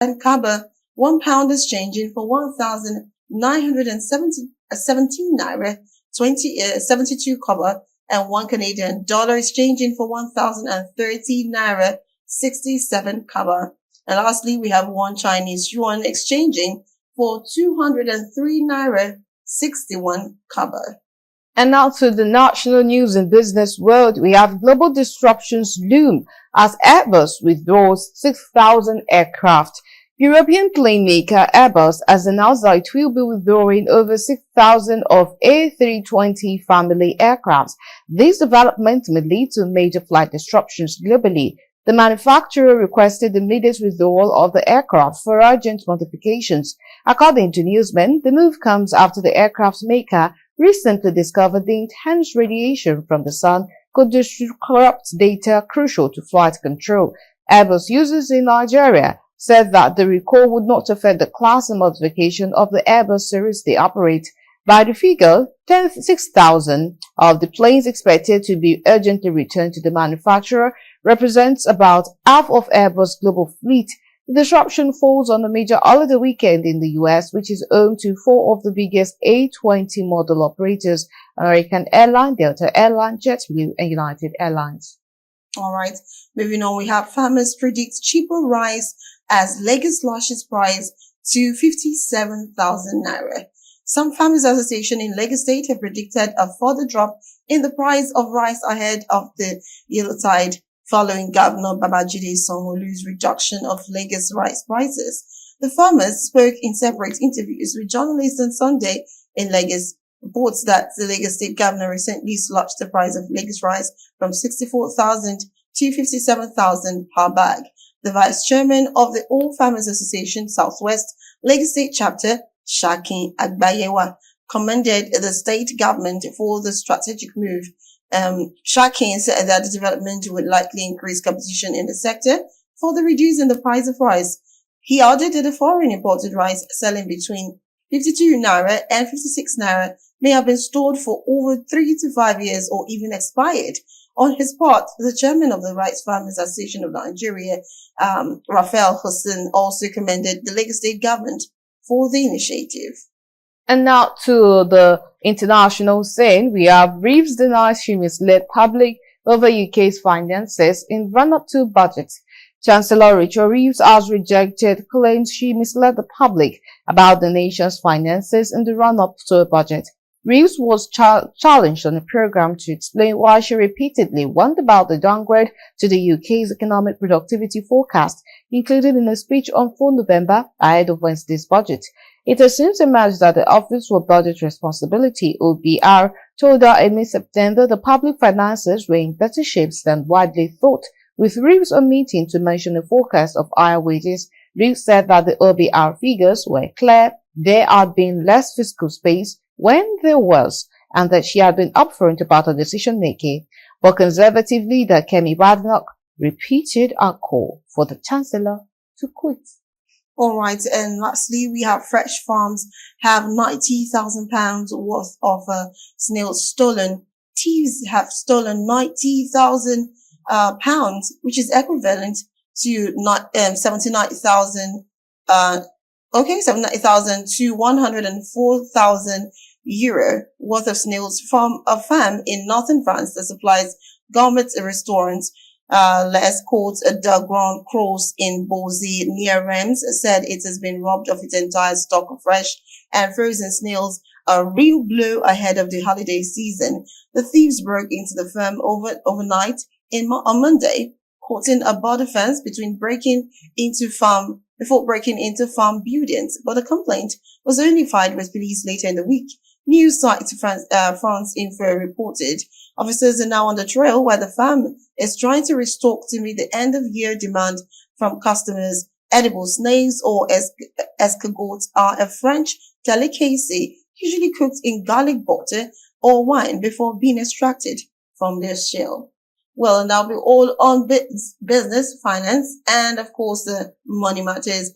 Kaba, £1 is changing for 1,917 naira 72 kobo, and $1 is changing for 1,030 naira 67 kobo. And lastly, we have one Chinese yuan exchanging for 203 naira 61 kobo. And now to the national news and business world, we have global disruptions loom as Airbus withdraws 6,000 aircraft. European plane maker Airbus has announced that it will be withdrawing over 6,000 of A320 family aircraft. This development may lead to major flight disruptions globally. The manufacturer requested immediate withdrawal of the aircraft for urgent modifications. According to newsmen, the move comes after the aircraft maker recently discovered the intense radiation from the sun could disrupt data crucial to flight control. Airbus users in Nigeria said that the recall would not affect the class and modification of the Airbus series they operate. By the figure, 6,000 of the planes expected to be urgently returned to the manufacturer represents about half of Airbus' global fleet. The disruption falls on a major holiday weekend in the US, which is home to 4 of the biggest A20 model operators: American Airlines, Delta Airlines, JetBlue, and United Airlines. All right, moving on, we have farmers predict cheaper rice as Lagos slashes price to 57,000 naira. Some farmers association in Lagos State have predicted a further drop in the price of rice ahead of the Yuletide, following Governor Babajide Sanwo-Olu's reduction of Lagos rice prices. The farmers spoke in separate interviews with journalists on Sunday in Lagos. Reports that the Lagos State Governor recently slashed the price of Lagos rice from 64,000 to 57,000 per bag. The Vice Chairman of the All Farmers Association Southwest Lagos State Chapter, Shakin Agbayewa, commended the state government for the strategic move. Shakin said that the development would likely increase competition in the sector, further reducing the price of rice. He added that the foreign imported rice selling between 52 naira and 56 naira may have been stored for over 3 to 5 years or even expired. On his part, the chairman of the Rice Farmers Association of Nigeria, Raphael Hussein, also commended the Lagos State government for the initiative. And now to the international scene, we have Reeves denies she misled public over UK's finances in run-up to budget. Chancellor Rachel Reeves has rejected claims she misled the public about the nation's finances in the run-up to a budget. Reeves was challenged on a program to explain why she repeatedly warned about the downgrade to the UK's economic productivity forecast, included in a speech on 4 November ahead of Wednesday's budget. It has since emerged that the Office for Budget Responsibility, OBR, told her in mid-September the public finances were in better shape than widely thought, with Reeves omitting to mention a forecast of higher wages. Reeves said that the OBR figures were clear, there had been less fiscal space when there was, and that she had been upfront about her decision-making. But Conservative leader Kemi Badenoch repeated her call for the Chancellor to quit. All right, and lastly, we have Fresh Farms have £90,000 worth of snails stolen. Thieves have stolen £90,000 pounds, which is equivalent to 79,000 79,000 to 104,000 euro worth of snails from a farm in northern France that supplies gourmet restaurants. Les Côtes de Grand Croix in Bozy near Reims said it has been robbed of its entire stock of fresh and frozen snails, a real blow ahead of the holiday season. The thieves broke into the firm overnight on Monday, causing a border fence before breaking into farm buildings, but the complaint was only filed with police later in the week. News site France Info reported officers are now on the trail where the farm is trying to restock to meet the end-of-year demand from customers. Edible snails or escargots are a French delicacy usually cooked in garlic butter or wine before being extracted from their shell. Well, and that'll be all on business, finance, and of course the money matters.